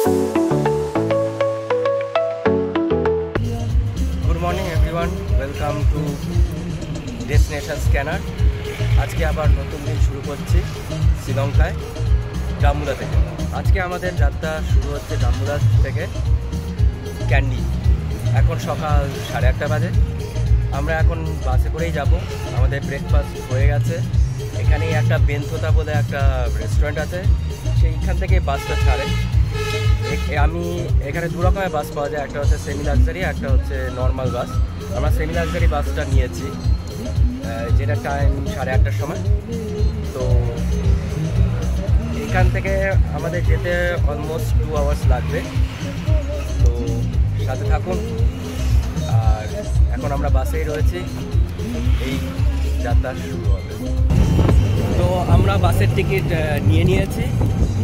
Good morning everyone, welcome to destination scanner. আজকে আবার নতুন দিন শুরু করছি শ্রীলঙ্কায়, ডাম্বুলা থেকে। আজকে আমাদের যাত্রা শুরু হচ্ছে ডাম্বুলা থেকে ক্যান্ডি। এখন সকাল 8:30 বাজে। আমরা এখন বাসে করেই যাব। আমাদের ব্রেকফাস্ট হয়ে গেছে। এখানেই একটা বেন্থোতা বলে একটা রেস্টুরেন্ট আছে, সেইখান থেকে বাসটা ছাড়ে। আমি এখানে দু রকমের বাস পাওয়া যায়, একটা হচ্ছে সেমি লাক্সারি, একটা হচ্ছে নর্মাল বাস। আমরা সেমি লাক্সারি বাসটা নিয়েছি, যেটা টাইম 8:30টার সময়। তো এখান থেকে আমাদের যেতে অলমোস্ট 2 আওয়ার্স লাগবে। তো সাথে থাকুন। আর এখন আমরা বাসেই রয়েছি, এই যাত্রা শুরু হবে। তো আমরা বাসের টিকিট নিয়ে নিয়েছি।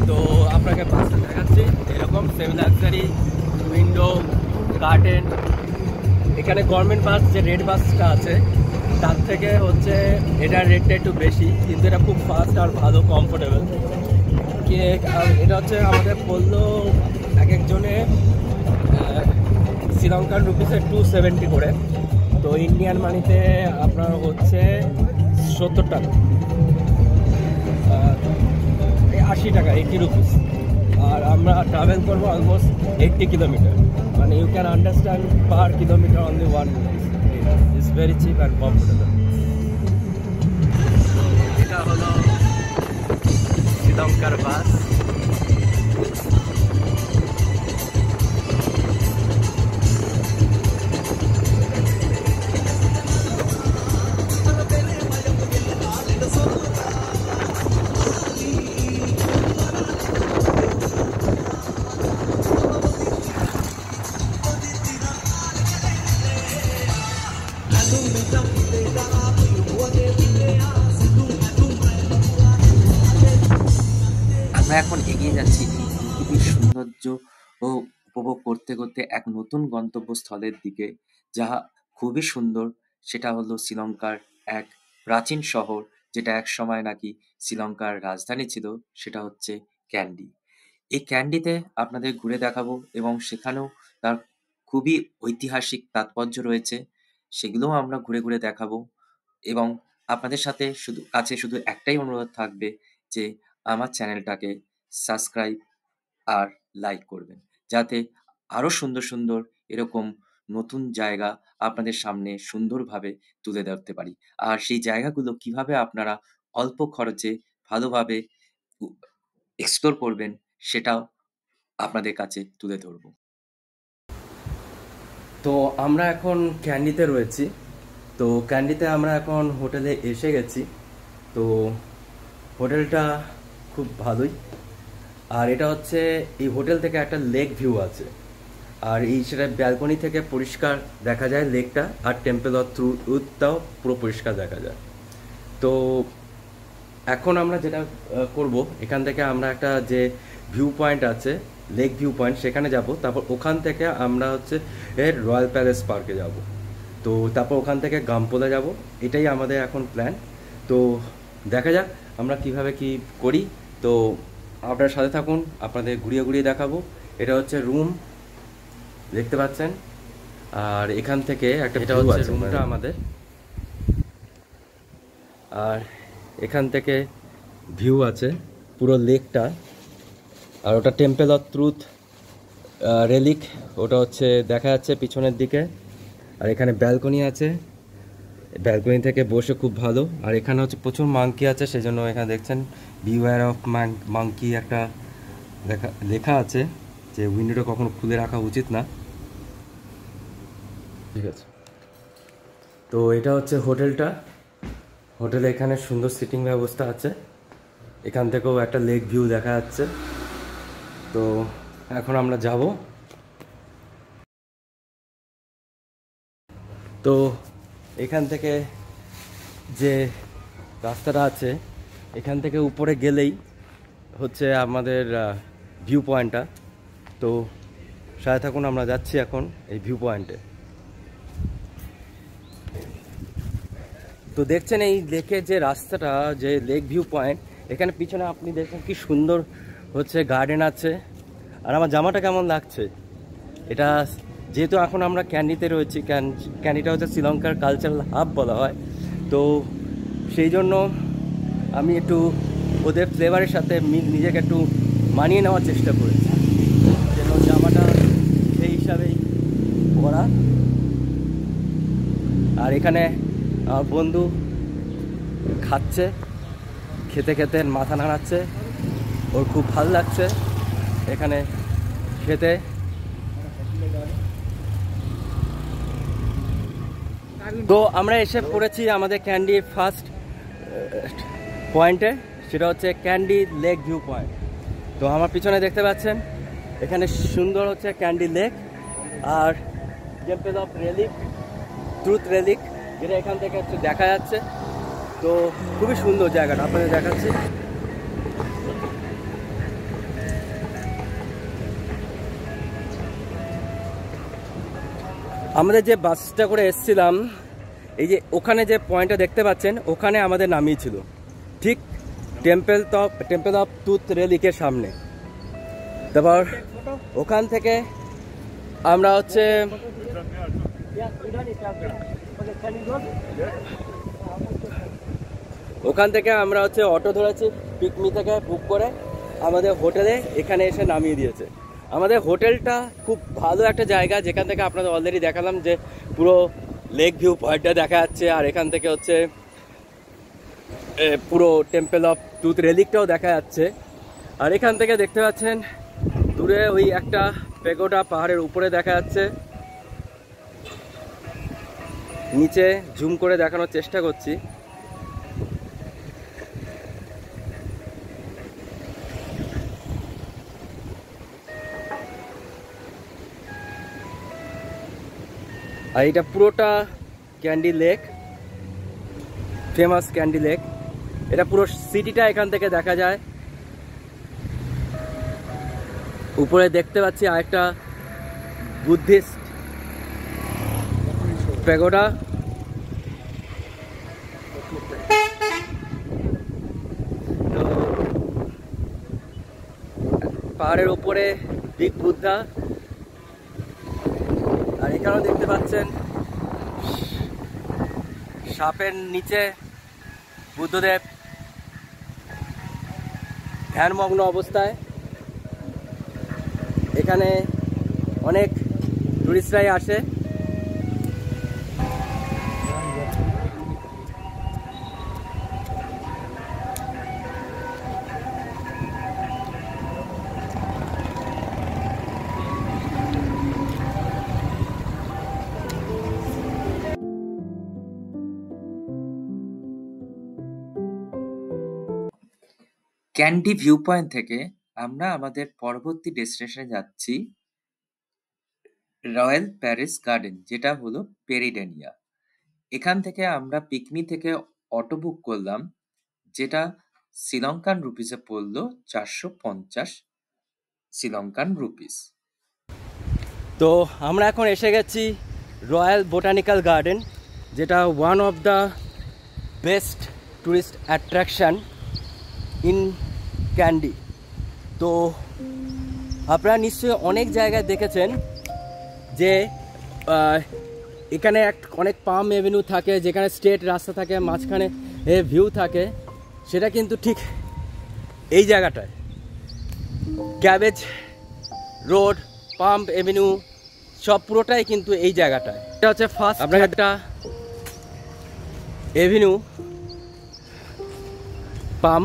তো আপনাকে বাসটা দেখাচ্ছি। এরকম সেমি লাক্সারি, উইন্ডো, গার্ডেন। এখানে গভর্নমেন্ট বাস যে রেড বাসটা আছে তার থেকে হচ্ছে এটার রেটটা একটু বেশি, কিন্তু এটা খুব ফাস্ট আর ভালো, কমফোর্টেবল। এটা হচ্ছে আমাদের পড়লো এক একজনে শ্রীলঙ্কান রুপিসে 270 করে। তো ইন্ডিয়ান মানিতে আপনার হচ্ছে 70 টাকা, 80 টাকা, 80 রুপিস। আর আমরা ট্রাভেল করবো অলমোস্ট 80 কিলোমিটার। মানে you can understand per kilometre only 1 it's very cheap and comfortable. এটা হলো শ্রীলঙ্কার বাস। আমরা এখন এগিয়ে যাচ্ছি এই পৃথিবীর সৌন্দর্য ও উপভোগ করতে করতে এক নতুন গন্তব্যস্থলের দিকে, যা খুবই সুন্দর। সেটা হলো শ্রীলঙ্কার এক প্রাচীন শহর, যেটা এক সময় নাকি শ্রীলঙ্কার রাজধানী ছিল। সেটা হচ্ছে ক্যান্ডি। এই ক্যান্ডিতে আপনাদের ঘুরে দেখাবো, এবং সেখানেও তার খুবই ঐতিহাসিক তাৎপর্য রয়েছে, সেগুলোও আমরা ঘুরে ঘুরে দেখাবো। এবং আপনাদের সাথে শুধু একটাই অনুরোধ থাকবে যে আমার চ্যানেলটাকে সাবস্ক্রাইব আর লাইক করবেন, যাতে আরো সুন্দর সুন্দর এরকম নতুন জায়গা আপনাদের সামনে সুন্দরভাবে তুলে ধরতে পারি। আর সেই জায়গাগুলো কিভাবে আপনারা অল্প খরচে ভালোভাবে এক্সপ্লোর করবেন, সেটাও আপনাদের কাছে তুলে ধরবো। তো আমরা এখন ক্যান্ডিতে রয়েছি। তো ক্যান্ডিতে আমরা এখন হোটেলে এসে গেছি। তো হোটেলটা খুব ভালোই। আর এটা হচ্ছে এই হোটেল থেকে একটা লেক ভিউ আছে, আর সেটা ব্যালকনি থেকে পরিষ্কার দেখা যায় লেকটা, আর টেম্পল অফ ট্রুথটাও পুরো পরিষ্কার দেখা যায়। তো এখন আমরা যেটা করব, এখান থেকে আমরা একটা যে ভিউ পয়েন্ট আছে, লেক ভিউ পয়েন্ট, সেখানে যাব। তারপর ওখান থেকে আমরা হচ্ছে রয়্যাল প্যালেস পার্কে যাব। তো তারপর ওখান থেকে গাম্পোলা যাব। এটাই আমাদের এখন প্ল্যান। তো দেখা যাক আমরা কিভাবে কি করি। তো আপনার সাথে থাকুন, আপনাদের ঘুরিয়ে ঘুরিয়ে দেখাবো। এটা হচ্ছে রুম, দেখতে পাচ্ছেন। আর এখান থেকে একটা এটা হচ্ছে রুমটা আমাদের। আর এখান থেকে ভিউ আছে পুরো লেকটা। আর ওটা টেম্পল অফ ট্রুথ রেলিক, ওটা হচ্ছে দেখা যাচ্ছে পিছনের দিকে। আর এখানে ব্যালকনি আছে, ব্যালকনি থেকে বসে খুব ভালো। আর এখানে হচ্ছে প্রচুর মাংকি আছে, সেই জন্য এখানে দেখছেন বিওয়্যার অফ মাংকি একটা লেখা আছে, যে উইন্ডোটা কখনো খুলে রাখা উচিত না। ঠিক আছে। তো এটা হচ্ছে হোটেলটা। হোটেলে এখানে সুন্দর সিটিং ব্যবস্থা আছে। এখান থেকেও একটা লেক ভিউ দেখা যাচ্ছে। তো এখন আমরা যাব। তো এখান থেকে যে রাস্তাটা আছে, এখান থেকে উপরে গেলেই হচ্ছে আমাদের ভিউ পয়েন্টটা। তো সাথে থাকুন, আমরা যাচ্ছি এখন এই ভিউ পয়েন্টে। তো দেখছেন এই লেকের যে রাস্তাটা, যে লেক ভিউ পয়েন্ট, এখানে পিছনে আপনি দেখছেন কি সুন্দর হচ্ছে গার্ডেন আছে। আর আমার জামাটা কেমন লাগছে, এটা যেহেতু এখন আমরা ক্যান্ডিতে রয়েছি, ক্যান্ডিটা হচ্ছে শ্রীলঙ্কার কালচারাল হাব বলা হয়, তো সেই জন্য আমি একটু ওদের ফ্লেভারের সাথে নিজেকে একটু মানিয়ে নেওয়ার চেষ্টা করেছি, যেন জামাটা সেই হিসাবেই পরা। আর এখানে আমার বন্ধু খাচ্ছে, খেতে খেতে মাথা নাড়াচ্ছে, ওর খুব ভালো লাগছে এখানে খেতে। তো আমরা এসে পড়েছি আমাদের ক্যান্ডি ফার্স্ট পয়েন্টে, সেটা হচ্ছে ক্যান্ডি লেক ভিউ পয়েন্ট। তো আমার পিছনে দেখতে পাচ্ছেন এখানে সুন্দর হচ্ছে ক্যান্ডি লেক আর temple of relic, truth relic, যেটা এখান থেকে একটু দেখা যাচ্ছে। তো খুবই সুন্দর জায়গাটা, আপনাদের দেখাচ্ছি। আমাদের যে বাসটা করে এসছিলাম, এই যে ওখানে যে পয়েন্টটা দেখতে পাচ্ছেন, ওখানে আমাদের নামিয়েছিল, ঠিক টেম্পল অফ ট্রুথ রেলিকের সামনে। তারপর ওখান থেকে আমরা হচ্ছে অটো ধরেছি পিকমি থেকে বুক করে আমাদের হোটেলে, এখানে এসে নামিয়ে দিয়েছে। আমাদের হোটেলটা খুব ভালো একটা জায়গা, যেখান থেকে আপনাদের অলরেডি দেখালাম যে পুরো লেক ভিউ পয়েন্টটা দেখা যাচ্ছে, আর এখান থেকে হচ্ছে পুরো টেম্পল অফ ট্রুথ রেলিকটাও দেখা যাচ্ছে। আর এখান থেকে দেখতে পাচ্ছেন দূরে ওই একটা পেগোডা পাহাড়ের উপরে দেখা যাচ্ছে। নিচে জুম করে দেখানোর চেষ্টা করছি। আর এটা পুরোটা candy lake, famous candy lake. এটা পুরো সিটিটা এখান থেকে দেখা যায়। উপরে দেখতে পাচ্ছি আরেকটা বুদ্ধিস্ট প্যাগোডা। তো পাহাড়ের উপরে বিগ বুদ্ধা, আর এখানেও দেখতে পাচ্ছেন সাপের নিচে বুদ্ধদেব ধ্যানমগ্ন অবস্থায়। এখানে অনেক টুরিস্টরাই আসে। ক্যান্ডি ভিউ পয়েন্ট থেকে আমরা আমাদের পরবর্তী ডেস্টিনেশনে যাচ্ছি রয়্যাল প্যারিস গার্ডেন, যেটা হলো পেরিডেনিয়া। এখান থেকে আমরা পিকমি থেকে অটো বুক করলাম, যেটা শ্রীলঙ্কান রুপিসে পড়লো 450 শ্রীলঙ্কান রুপিস। তো আমরা এখন এসে গেছি রয়্যাল বোটানিক্যাল গার্ডেন, যেটা one of the best tourist attraction in candy. তো আপনারা নিশ্চয়ই অনেক জায়গায় দেখেছেন যে এখানে অনেক পাম এভিনিউ থাকে, যেখানে স্ট্রেট রাস্তা থাকে, মাঝখানে ভিউ থাকে। সেটা কিন্তু ঠিক এই জায়গাটায় ক্যাবেজ রোড, পাম এভিনিউ সব পুরোটাই কিন্তু এই জায়গাটায়। এটা হচ্ছে ফার্স্ট আপনার একটা এভিনিউ পাম,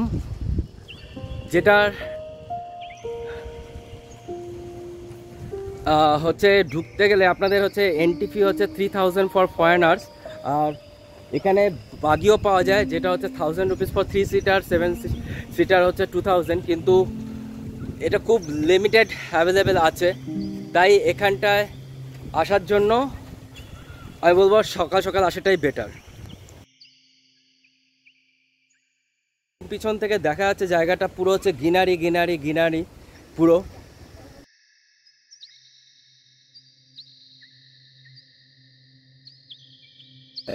যেটার হচ্ছে ঢুকতে গেলে আপনাদের হচ্ছে এন্ট্রি ফি হচ্ছে 3000 ফর ফরেনার্স। আর এখানে বাগিও পাওয়া যায়, যেটা হচ্ছে 1000 রুপিস ফর 3 সিটার, 7 সিটার হচ্ছে 2000, কিন্তু এটা খুব লিমিটেড অ্যাভেলেবেল আছে। তাই এখানটায় আসার জন্য আমি বলবো সকাল সকাল আসাটাই বেটার। পিছন থেকে দেখা যাচ্ছে জায়গাটা পুরো হচ্ছে গ্রিনারি পুরো।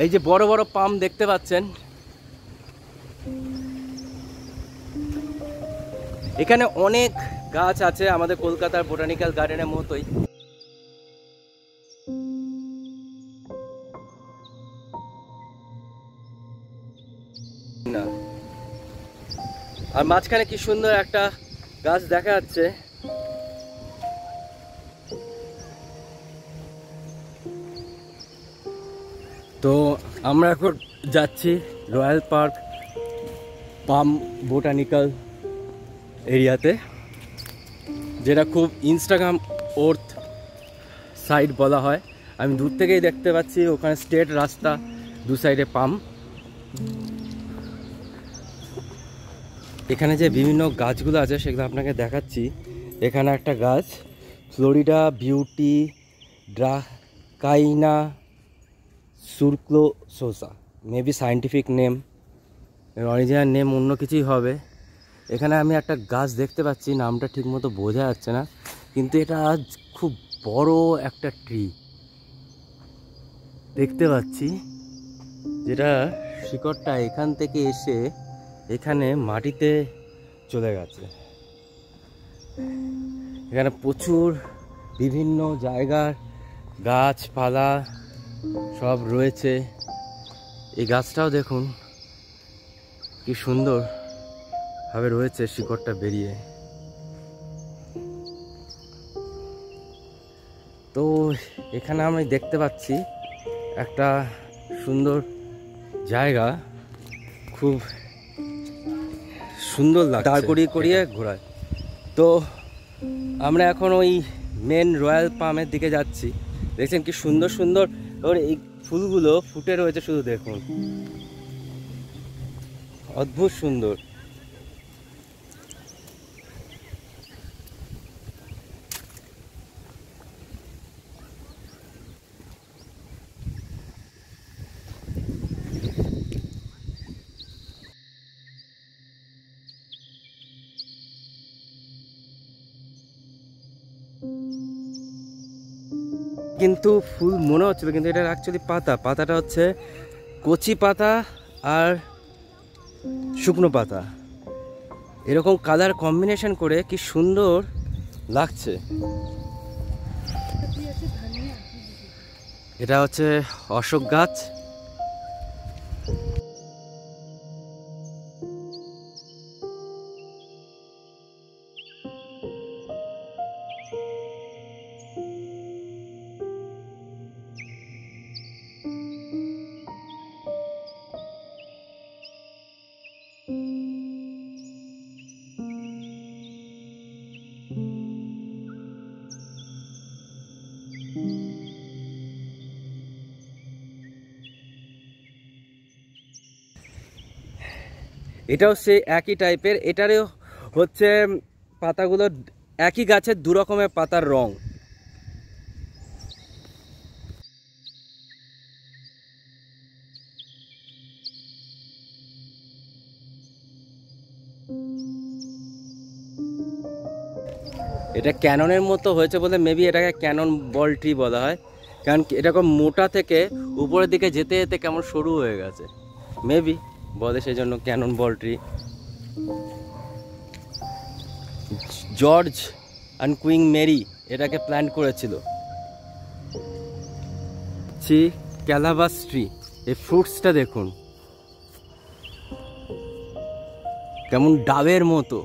এই যে বড় বড় পাম দেখতে পাচ্ছেন, এখানে অনেক গাছ আছে আমাদের কলকাতার বোটানিক্যাল গার্ডেনের মতোই। না, আর মাঝখানে কি সুন্দর একটা গাছ দেখা যাচ্ছে। তো আমরা এখন যাচ্ছি রয়্যাল পার্ক পাম বোটানিক্যাল এরিয়াতে, যেটা খুব ইনস্টাগ্রাম ওর্থ সাইড বলা হয়। আমি দূর থেকেই দেখতে পাচ্ছি ওখানে স্ট্রেট রাস্তা, দু সাইডে পাম। এখানে যে বিভিন্ন গাছগুলো আছে সেগুলো আপনাকে দেখাচ্ছি। এখানে একটা গাছ Florida beauty dracaena surculosa, maybe scientific name, original name অন্য কিছুই হবে। এখানে আমি একটা গাছ দেখতে পাচ্ছি, নামটা ঠিকমতো বোঝা যাচ্ছে না, কিন্তু এটা আজ খুব বড় একটা ট্রি দেখতে পাচ্ছি, যেটা শিকড়টা এখান থেকে এসে এখানে মাটিতে চলে গেছে। এখানে প্রচুর বিভিন্ন জায়গার গাছপালা সব রয়েছে। এই গাছটাও দেখুন কি সুন্দর ভাবে রয়েছে শিকড়টা বেরিয়ে। তো এখানে আমি দেখতে পাচ্ছি একটা সুন্দর জায়গা, খুব সুন্দর লাগছে, দাঁড় করিয়ে করিয়ে ঘোরায়। তো আমরা এখন ওই মেন রয়্যাল পামের দিকে যাচ্ছি। দেখছেন কি সুন্দর সুন্দর ওর এই ফুলগুলো ফুটে রয়েছে, শুধু দেখুন, অদ্ভুত সুন্দর। কিন্তু ফুল মনে হচ্ছিল, কিন্তু এটা অ্যাকচুয়ালি পাতা। পাতাটা হচ্ছে কচি পাতা আর শুকনো পাতা, এরকম কালার কম্বিনেশন করে কি সুন্দর লাগছে। এটা হচ্ছে অশোক গাছ। এটাও সেই একই টাইপের, এটারও হচ্ছে পাতাগুলো একই গাছের দু রকমের পাতার রং। এটা ক্যাননের মতো হয়েছে বলে মেবি এটাকে ক্যানন বল ট্রি বলা হয়, কারণ এটা খুব মোটা থেকে উপরের দিকে যেতে যেতে কেমন সরু হয়ে গেছে, মেবি বলে সেই জন্য cannon ball tree. George and Queen Mary এটাকে প্ল্যান করেছিল। ক্যালাবাস ট্রি, এই ফ্রুটসটা দেখুন কেমন ডাবের মতো,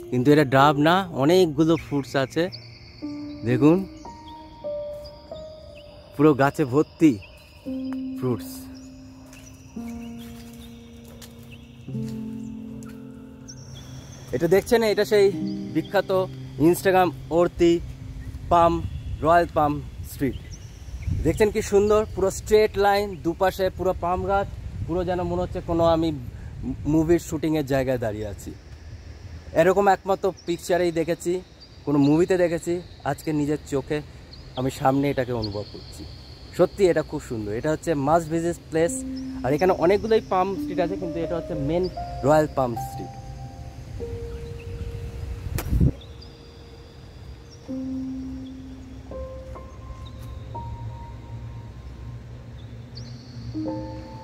কিন্তু এটা ডাব না, অনেকগুলো ফ্রুটস আছে দেখুন, পুরো গাছে ভর্তি ফ্রুটস। এটা দেখছেন, এটা সেই বিখ্যাত ইনস্টাগ্রাম ওর্থি পাম, রয়্যাল পাম স্ট্রিট। দেখছেন কি সুন্দর, পুরো স্ট্রেট লাইন, দুপাশে পুরো পাম গাছ, পুরো যেন মনে হচ্ছে কোনো আমি মুভির শুটিংয়ের জায়গায় দাঁড়িয়ে আছি। এরকম একমাত্র পিকচারেই দেখেছি, কোনো মুভিতে দেখেছি, আজকে নিজের চোখে আমি সামনে এটাকে অনুভব করছি। সত্যি এটা খুব সুন্দর, এটা হচ্ছে মাস্ট ভিজিট প্লেস। আর এখানে অনেকগুলোই পাম স্ট্রিট আছে, কিন্তু এটা হচ্ছে মেন রয়্যাল পাম স্ট্রিট।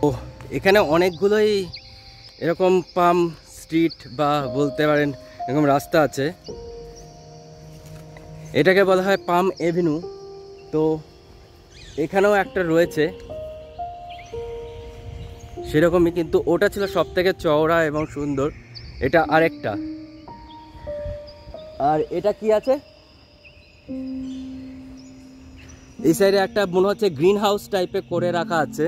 ও এখানে অনেকগুলোই এরকম পাম স্ট্রিট বা বলতে পারেন এরকম রাস্তা আছে, এটাকে বলা হয় পাম এভিনিউ। তো এখানেও একটা রয়েছে সেরকমই, কিন্তু ওটা ছিল সব থেকে চওড়া এবং সুন্দর, এটা আরেকটা। আর এটা কি আছে এই সাইডে, একটা মনে হচ্ছে গ্রিন হাউস টাইপের করে রাখা আছে।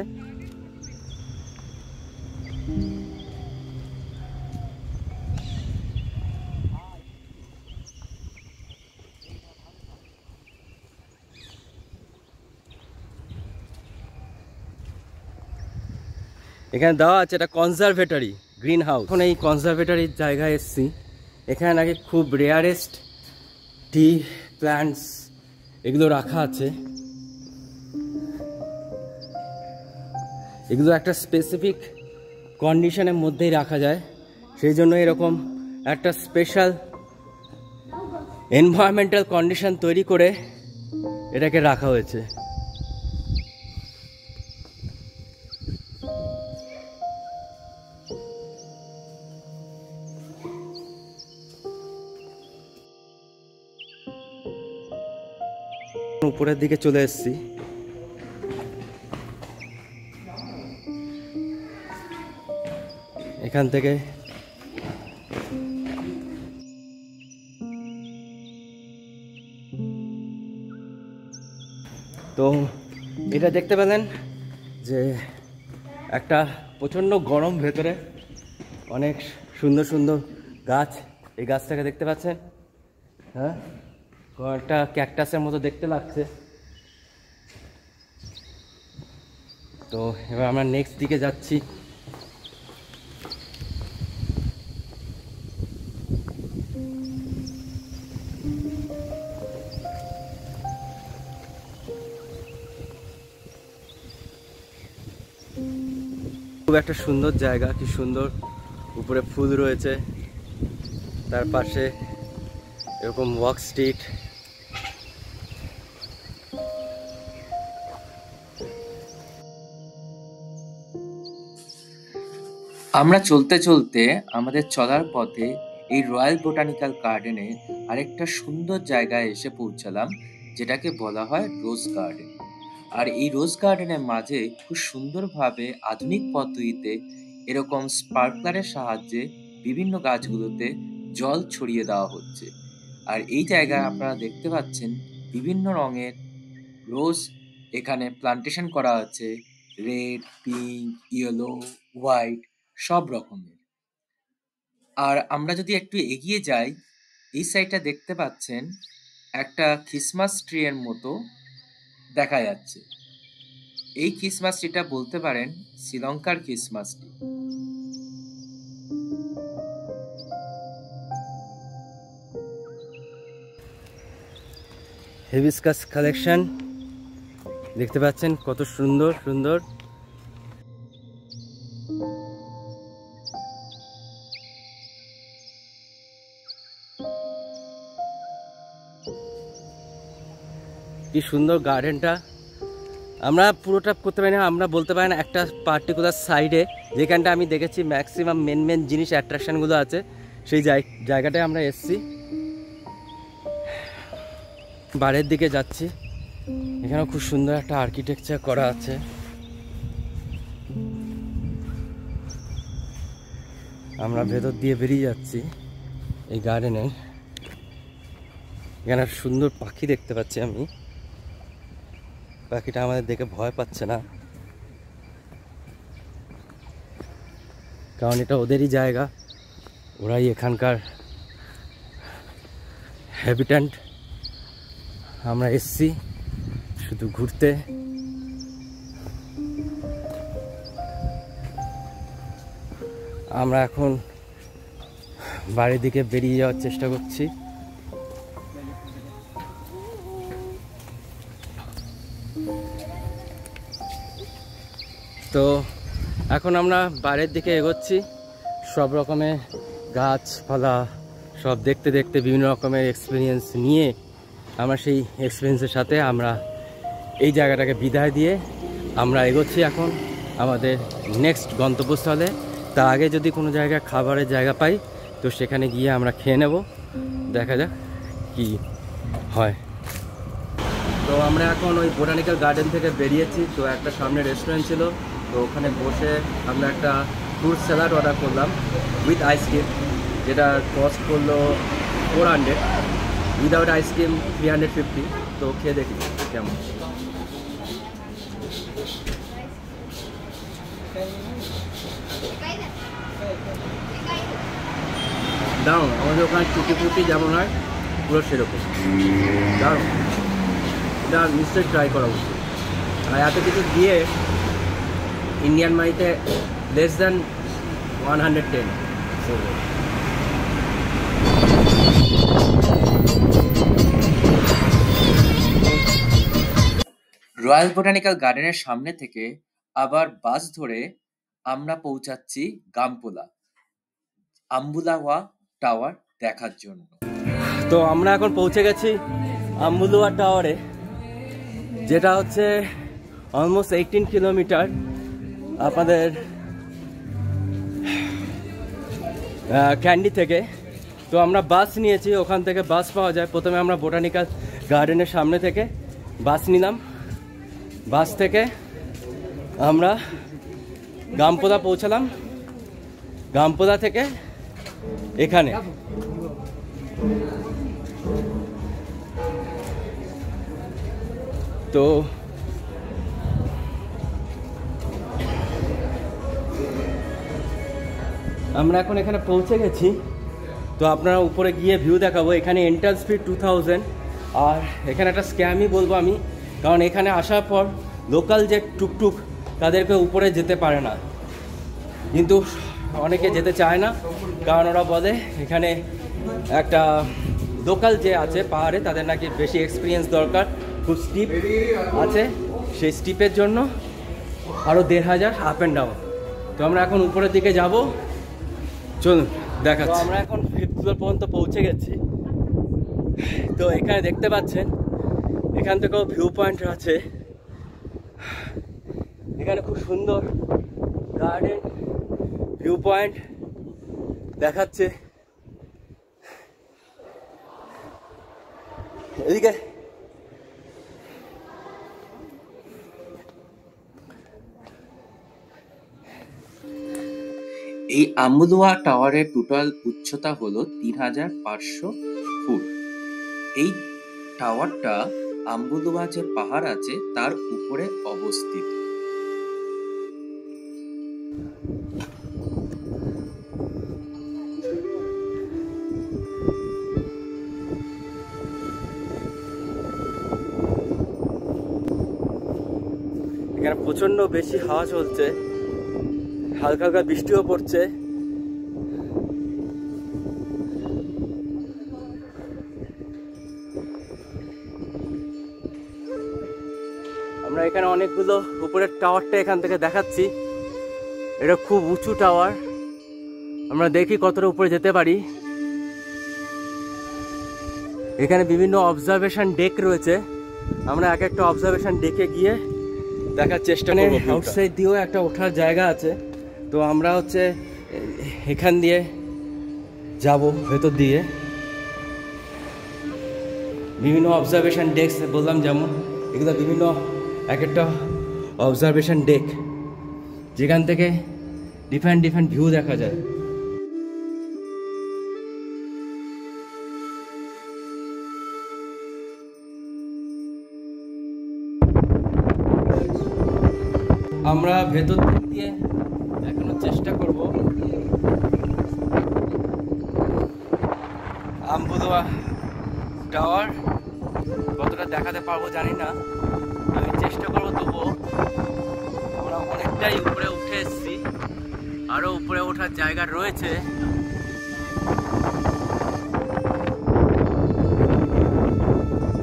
এখানে দেওয়া আছে এটা কনজারভেটরি গ্রিন হাউস। এখন এই কনজারভেটরির জায়গায় এসছি, এখানে নাকি খুব রেয়ারেস্ট টি প্ল্যান্টস এগুলো রাখা আছে। এগুলো একটা স্পেসিফিক কন্ডিশনের মধ্যেই রাখা যায়, সেই জন্য এরকম একটা স্পেশাল এনভায়রনমেন্টাল কন্ডিশন তৈরি করে এটাকে রাখা হয়েছে। উপরের দিকে চলে এসেছি, এখান থেকে তো এটা দেখতে পেলেন যে একটা প্রচণ্ড গরম, ভেতরে অনেক সুন্দর সুন্দর গাছ। এই গাছটাকে দেখতে পাচ্ছেন, হ্যাঁ, একটা ক্যাকটাসের মতো দেখতে লাগছে। তো এবার আমরা নেক্সট দিকে যাচ্ছি। খুব একটা সুন্দর জায়গা, কি সুন্দর উপরে ফুল রয়েছে, তার পাশে এরকম ওয়াক স্ট্রিট। আমরা চলতে চলতে আমাদের চলার পথে এই রয়্যাল বোটানিক্যাল গার্ডেনে আরেকটা সুন্দর জায়গায় এসে পৌঁছালাম, যেটাকে বলা হয় রোজ গার্ডেন। আর এই রোজ গার্ডেনের মাঝে খুব সুন্দরভাবে আধুনিক পদ্ধতিতে এরকম স্পার্কলারের সাহায্যে বিভিন্ন গাছগুলোতে জল ছড়িয়ে দেওয়া হচ্ছে। আর এই জায়গায় আপনারা দেখতে পাচ্ছেন বিভিন্ন রঙের রোজ এখানে প্লান্টেশন করা আছে, রেড, পিঙ্ক, ইয়েলো, হোয়াইট, সব রকমের। আর আমরা যদি একটু এগিয়ে যাই, এই সাইডটা দেখতে পাচ্ছেন একটা ক্রিসমাস ট্রি এর মতো দেখা যাচ্ছে। এই ক্রিসমাস ট্রিটা বলতে পারেন শ্রীলঙ্কার ক্রিসমাস ট্রি। হিবিস্কাস কালেকশন দেখতে পাচ্ছেন, কত সুন্দর সুন্দর। কি সুন্দর গার্ডেনটা। আমরা পুরোটা করতে পারি না, আমরা বলতে পারি না, একটা পার্টিকুলার সাইডে যেখানটা আমি দেখেছি ম্যাক্সিমাম মেন মেন জিনিস অ্যাট্রাকশানগুলো আছে, সেই জায়গাটায় আমরা এসছি। বাড়ির দিকে যাচ্ছি, এখানেও খুব সুন্দর একটা আর্কিটেকচার করা আছে। আমরা ভেতর দিয়ে বেরিয়ে যাচ্ছি এই গার্ডেনে। এখানে সুন্দর পাখি দেখতে পাচ্ছি আমি, পাখিটা আমাদের দেখে ভয় পাচ্ছে না, কারণ এটা ওদেরই জায়গা, ওরাই এখানকার হ্যাবিট্যান্ট। আমরা এসছি শুধু ঘুরতে। আমরা এখন বাড়ির দিকে বেরিয়ে যাওয়ার চেষ্টা করছি। তো এখন আমরা বাইরের দিকে এগোচ্ছি, সব রকমের গাছপালা সব দেখতে দেখতে বিভিন্ন রকমের এক্সপিরিয়েন্স নিয়ে আমরা সেই এক্সপিরিয়েন্সের সাথে আমরা এই জায়গাটাকে বিদায় দিয়ে আমরা এগোচ্ছি এখন আমাদের নেক্সট গন্তব্যস্থলে। তার আগে যদি কোনো জায়গায় খাবারের জায়গা পাই তো সেখানে গিয়ে আমরা খেয়ে নেব, দেখা যাক কি হয়। তো আমরা এখন ওই বোটানিক্যাল গার্ডেন থেকে বেরিয়েছি। তো একটা সামনে রেস্টুরেন্ট ছিল, তো ওখানে বসে আমরা একটা ফ্রুট স্যালাড অর্ডার করলাম উইথ আইসক্রিম, যেটা কস্ট করলো 400, উইদাউট আইসক্রিম 350। তো খেয়ে দেখি কেমন। দারুণ, আমাদের ওখানে চুটি ফুটি যেমন হয় পুরো সেরকম দারুণ। এটা নিশ্চয়ই ট্রাই করা উচিত। আর এত কিছু দিয়ে ইন্ডিয়ান মানিতে লেস দ্যান 110। রয়্যাল বোটানিক্যাল গার্ডেনের সামনে থেকে আবার বাস ধরে আমরা পৌঁছাচ্ছি গামপোলা আম্বুলাওয়া টাওয়ার দেখার জন্য। তো আমরা এখন পৌঁছে গেছি আম্বুলুয়া টাওয়ারে, যেটা হচ্ছে অলমোস্ট 18 কিলোমিটার আপনাদের ক্যান্ডি থেকে। তো আমরা বাস নিয়েছি, ওখান থেকে বাস পাওয়া যায়। প্রথমে আমরা বোটানিক্যাল গার্ডেনের সামনে থেকে বাস নিলাম, বাস থেকে আমরা গামপোলা পৌঁছালাম, গামপোলা থেকে এখানে। তো আমরা এখন এখানে পৌঁছে গেছি। তো আপনারা উপরে গিয়ে ভিউ দেখাবো। এখানে এন্ট্রান্স ফি 2000। আর এখানে একটা স্ক্যামই বলবো আমি, কারণ এখানে আসার পর লোকাল যে টুকটুক তাদেরকে উপরে যেতে পারে না, কিন্তু অনেকে যেতে চায় না, কারণ ওরা বলে এখানে একটা লোকাল যে আছে পাহাড়ে তাদের নাকি বেশি এক্সপিরিয়েন্স দরকার, খুব স্টিপ আছে, সেই স্টিপের জন্য আরও 1500 আপ অ্যান্ড ডাউন। তো আমরা এখন উপরের দিকে যাব, চলুন দেখাচ্ছি। আমরা এখন 5th ফ্লোর পর্যন্ত পৌঁছে গেছি। তো এখানে দেখতে পাচ্ছেন এখান থেকেও ভিউ পয়েন্ট আছে। এখানে খুব সুন্দর গার্ডেন ভিউ পয়েন্ট দেখাচ্ছে। এদিকে এই আম্বুলুয়া টাওয়ারের টোটাল উচ্চতা হলো 3500 ফুট। এই টাওয়ারটা আম্বুলুয়া যে পাহাড় আছে তার উপরে অবস্থিত। এখানে প্রচন্ড বেশি হাওয়া চলছে, হালকা হালকা বৃষ্টিও পড়ছে। আমরা এখানে অনেকগুলো উপরের টাওয়ারটা এখান থেকে দেখাচ্ছি। এটা খুব উঁচু টাওয়ার, আমরা দেখি কতটা উপরে যেতে পারি। এখানে বিভিন্ন অবজারভেশন ডেক রয়েছে, আমরা এক একটা অবজারভেশন ডেকে গিয়ে দেখার চেষ্টা করব। আউটসাইড দিয়েও একটা ওঠার জায়গা আছে, তো আমরা হচ্ছে এখান দিয়ে যাব ভেতর দিয়ে। বিভিন্ন অবজারভেশন ডেস্ক বললাম, যেমন এগুলো বিভিন্ন এক একটা অবজারভেশন ডেক, যেখান থেকে ডিফারেন্ট ডিফারেন্ট ভিউ দেখা যায়। আমরা ভেতর দিয়ে দেখানোর চেষ্টা করব আম্বুলুয়া টাওয়ার। কতটা দেখাতে পারবো জানি না, আমি চেষ্টা করবো। তবুও আমরা অনেকটাই উপরে উঠে এসেছি, আরো উপরে ওঠার জায়গা রয়েছে।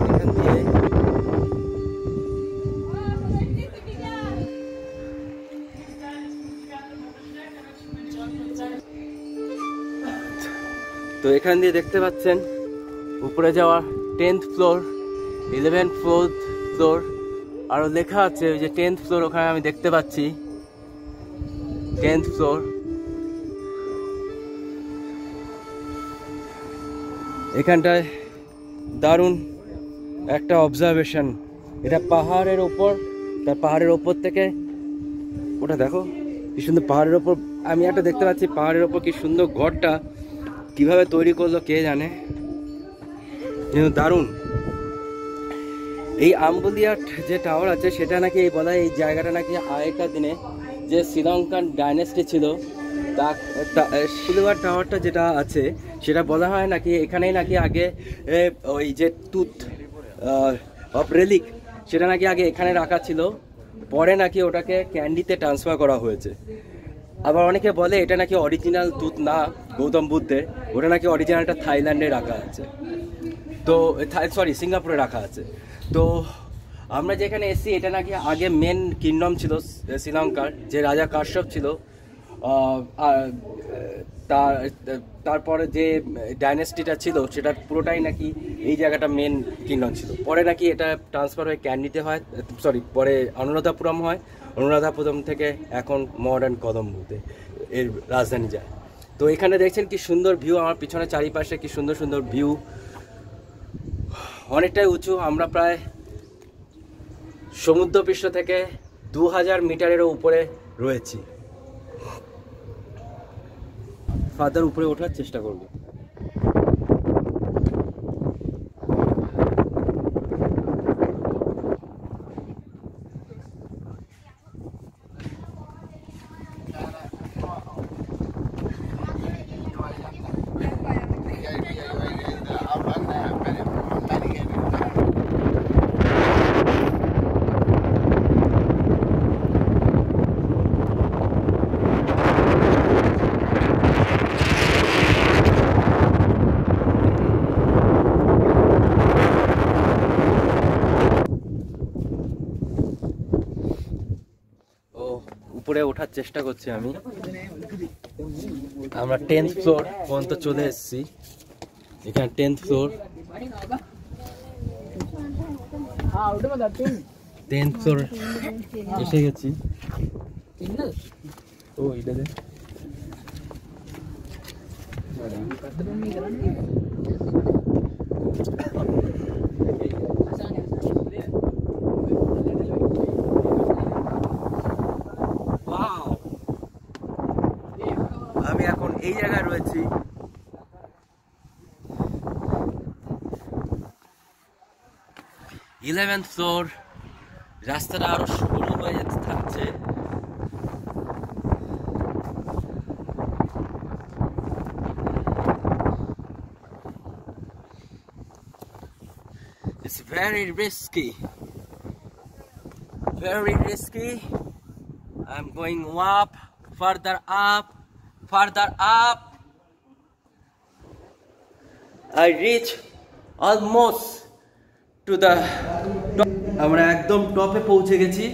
এখান দিয়ে তো এখান দিয়ে দেখতে পাচ্ছেন উপরে যাওয়া 10th ফ্লোর, 11th ফ্লোর, আরো লেখা আছে ওই যে 10th ফ্লোর, ওখানে আমি দেখতে পাচ্ছি 10th ফ্লোর। এখানটায় দারুণ একটা অবজারভেশন। এটা পাহাড়ের ওপর, তার পাহাড়ের ওপর থেকে ওটা দেখো কি সুন্দর পাহাড়ের ওপর। আমি একটা দেখতে পাচ্ছি পাহাড়ের ওপর কি সুন্দর ঘরটা কিভাবে তৈরি করলো কে জানে, কিন্তু দারুণ। এই আম্বুলিয়া যে টাওয়ার আছে সেটা নাকি বলা হয় এই জায়গাটা নাকি আগেকার দিনে যে শ্রীলঙ্কান ডাইনেস্টি ছিল সিলভার টাওয়ারটা যেটা আছে সেটা বলা হয় নাকি এখানেই নাকি আগে ওই যে টুথ অফ রেলিক সেটা নাকি আগে এখানে রাখা ছিল, পরে নাকি ওটাকে ক্যান্ডিতে ট্রান্সফার করা হয়েছে। আবার অনেকে বলে এটা নাকি অরিজিনাল টুথ না গৌতম বুদ্ধের, ওটা নাকি অরিজিনালটা থাইল্যান্ডে রাখা আছে, তো সরি সিঙ্গাপুরে রাখা আছে। তো আমরা যেখানে এসেছি এটা নাকি আগে মেন কিংডম ছিল শ্রীলঙ্কার, যে রাজা কাশ্যপ ছিল, তারপরে যে ডাইনেস্টিটা ছিল সেটা পুরোটাই নাকি এই জায়গাটা মেন কিংডম ছিল। পরে নাকি এটা ট্রান্সফার হয়ে ক্যান্ডিতে হয়, সরি পরে অনুরাধাপুরম হয়, অনুরাধাপুরম থেকে এখন মডার্ন কদম্বতে এর রাজধানী যায়। তো এখানে দেখছেন কি সুন্দর ভিউ, আমার পিছনে চারিপাশে কি সুন্দর সুন্দর ভিউ, অনেকটাই উঁচু। আমরা প্রায় সমুদ্রপৃষ্ঠ থেকে 2000 মিটারেরও উপরে রয়েছি। ফাদার উপরে ওঠার চেষ্টা করব। উপরে ওঠার চেষ্টা করছি আমি। আমরা 10th ফ্লোর পর্যন্ত চলে এসেছি। এখানে 10th ফ্লোর, 10th ফ্লোর এসে গেছি। ও এটা দে আমি এখন এই জায়গায় রয়েছি। ইলেভেন্থ ফ্লোর, রাস্তাটা আরো সরু হয়ে যেতে থাকছে। It's very risky, very risky. I'm going up, further up, further up. I reach almost to the top. আমরা একদম টপে পৌঁছে গেছি,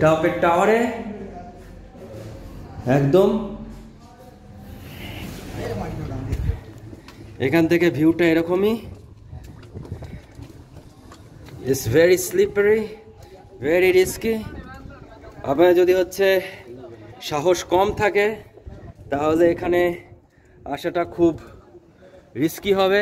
টপের টাওয়ারে একদম। এখান থেকে ভিউটা এরকমই। It's very slippery, very risky. আপনার যদি হচ্ছে সাহস কম থাকে তাহলে এখানে আসাটা খুব রিস্কি হবে।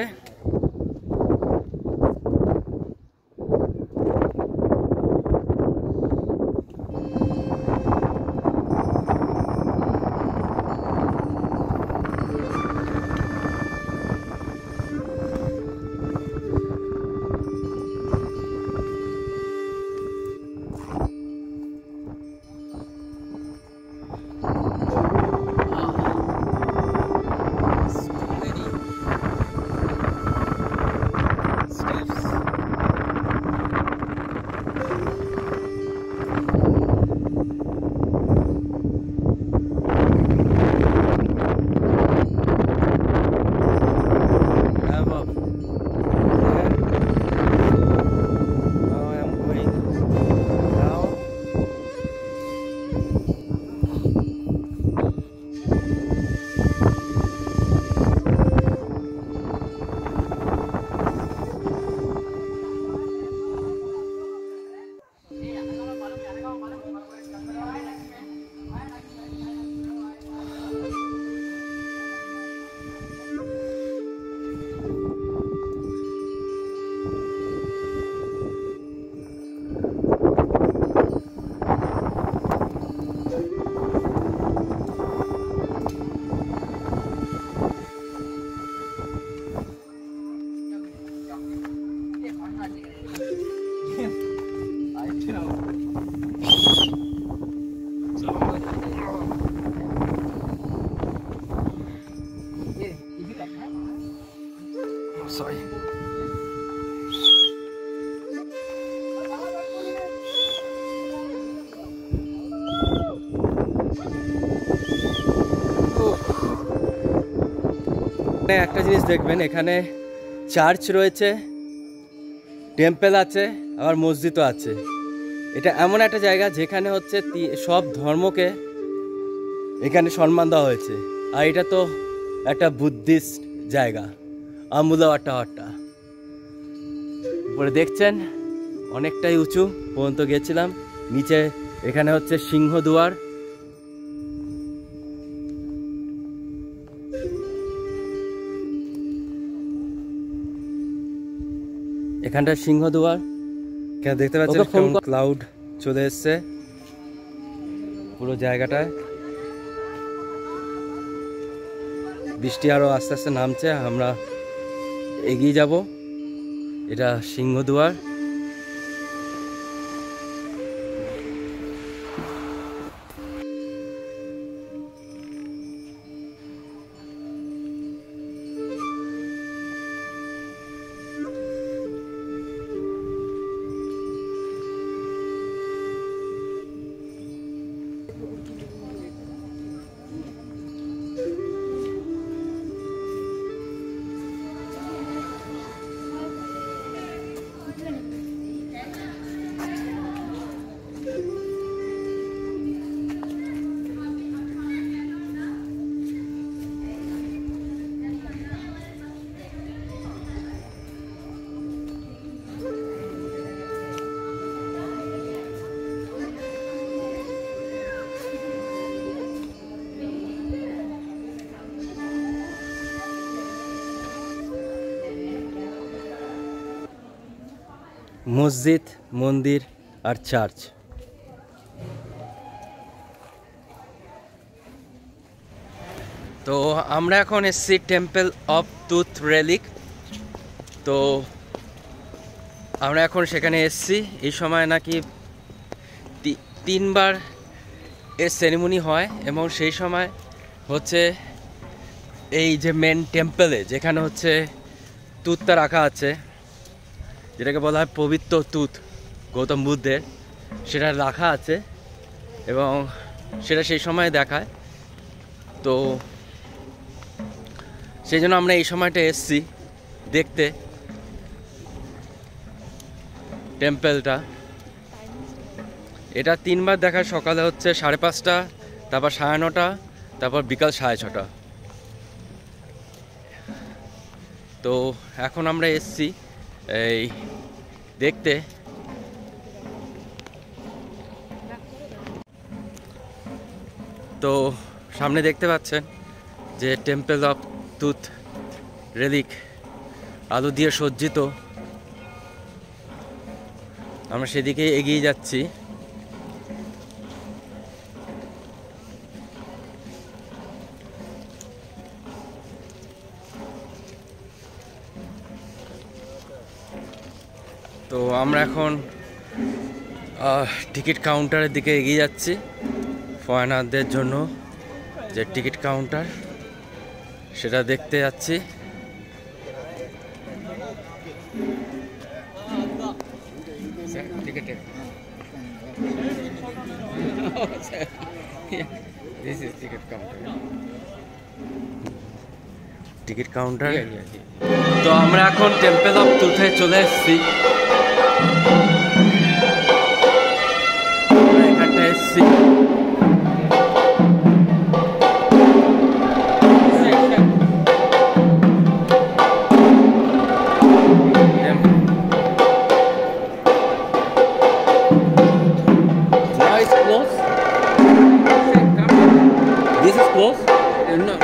একটা জিনিস দেখবেন, এখানে চার্চ রয়েছে, টেম্পল আছে, আবার মসজিদও আছে। এটা এমন একটা জায়গা যেখানে হচ্ছে সব ধর্মকে এখানে সম্মান দেওয়া হয়েছে। আর এটা তো একটা বুদ্ধিস্ট জায়গা, আমুলাওয়াট্টা। উপরে দেখছেন অনেকটাই উঁচু পর্যন্ত গেছিলাম। নিচে এখানে হচ্ছে সিংহদুয়ার। এখানটা সিংহদুয়ার, এখানে দেখতে পাচ্ছেন কেমন ক্লাউড চলে এসছে পুরো জায়গাটায়। বৃষ্টি আরো আস্তে আস্তে নামছে, আমরা এগিয়ে যাব। এটা সিংহদুয়ার। মসজিদ, মন্দির আর চার্চ। তো আমরা এখন এসেছি টেম্পল অফ টুথ রেলিক। তো আমরা এখন সেখানে এসেছি। এই সময় নাকি 3 বার এর সেরিমনি হয়, এবং সেই সময় হচ্ছে এই যে মেন টেম্পলে যেখানে হচ্ছে তুতটা রাখা আছে, যেটাকে বলা হয় পবিত্র তুত গৌতম বুদ্ধের, সেটা রাখা আছে এবং সেটা সেই সময় দেখায়। তো সেই জন্য আমরা এই সময়টা এসেছি দেখতে টেম্পলটা। এটা 3 বার দেখায়, সকালে হচ্ছে 5:30, তারপর 9:30, তারপর বিকাল 6:30। তো এখন আমরা এসেছি এই দেখতে। তো সামনে দেখতে পাচ্ছেন যে টেম্পল অফ টুথ রেলিক আলো দিয়ে সজ্জিত। আমরা সেদিকে এগিয়ে যাচ্ছি। তো আমরা এখন টিকিট কাউন্টারের দিকে এগিয়ে যাচ্ছি, ফরেনারদের জন্য যে টিকিট কাউন্টার সেটা দেখতে যাচ্ছি। Ticket counter. তো আমরা এখন টেম্পল অফ টুথে চলে এসেছি। এখানটা এসেছি। This is close? No.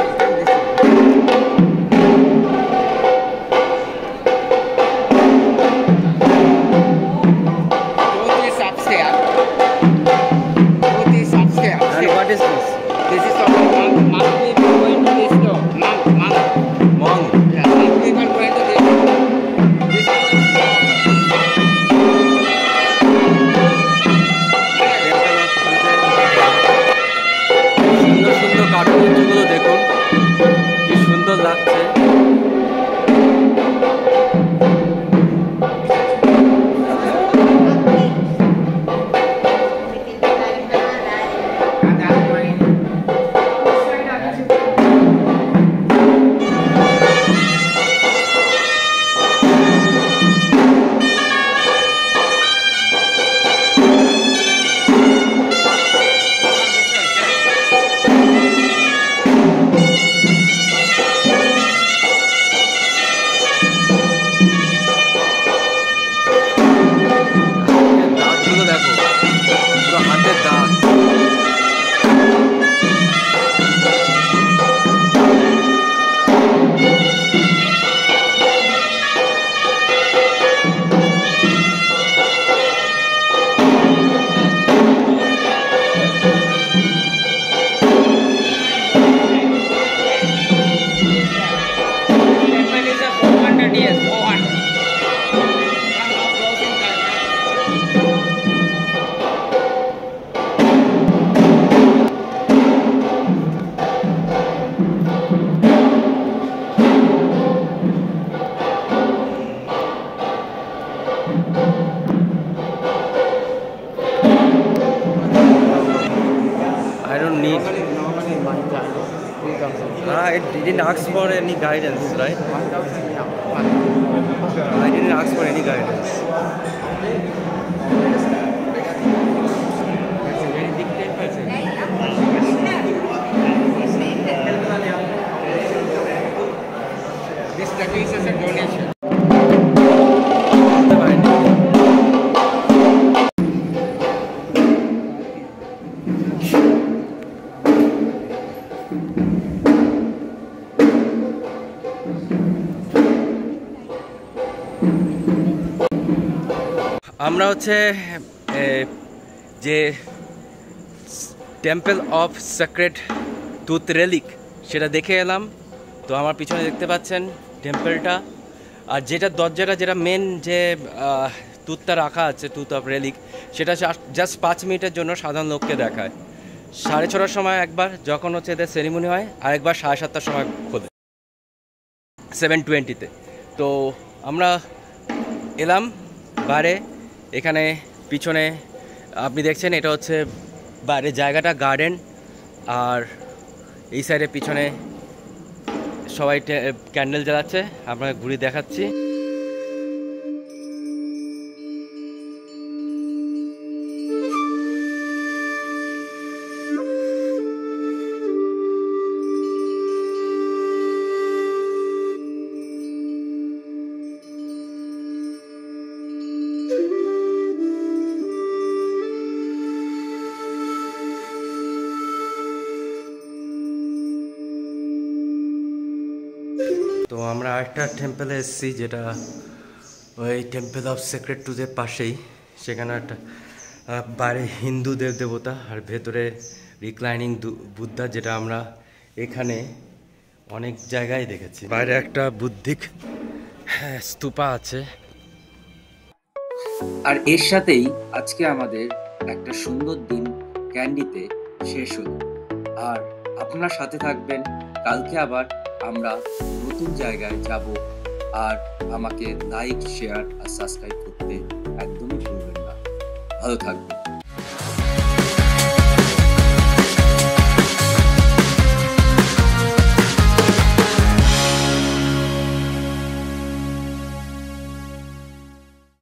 didn't ask for any guidance, right? I didn't ask for any guidance. This study is as a donation. আমরা হচ্ছে যে temple of sacred tooth relic সেটা দেখে এলাম। তো আমার পিছনে দেখতে পাচ্ছেন টেম্পলটা, আর যেটা দরজাটা যেটা মেন যে টুথটা রাখা আছে টুথ অফ রেলিক, সেটা জাস্ট 5 মিনিটের জন্য সাধারণ লোককে দেখায়। 6:30টার সময় একবার যখন হচ্ছে এদের সেরিমনি হয়, আর একবার 7:30টার সময় খোলে 7:20-তে। তো আমরা এলাম বাইরে, এখানে পিছনে আপনি দেখছেন এটা হচ্ছে বাইরে জায়গাটা গার্ডেন, আর এই সাইডে পিছনে সবাই ক্যান্ডেল জ্বালাচ্ছে, আপনাকে ঘুরে দেখাচ্ছি। তো আমরা আরেকটা টেম্পলে এসেছি, যেটা ওই টেম্পল অফ সেক্রেড টুথের পাশেই। সেখানে একটা বাইরে হিন্দু দেবতা, আর ভেতরে রিক্লাইনিং বুদ্ধা, যেটা আমরা এখানে অনেক জায়গায় দেখেছি। বাইরে একটা বুদ্ধিক স্তূপা আছে। আর এর সাথেই আজকে আমাদের একটা সুন্দর দিন ক্যান্ডিতে শেষ হলো। আর আপনার সাথে থাকবেন, কালকে আবার আমরা নতুন জায়গায় যাব। আর আমাকে লাইক, শেয়ার আর সাবস্ক্রাইব করতে একদমই ভুলবেন না। ভালো থাকবেন।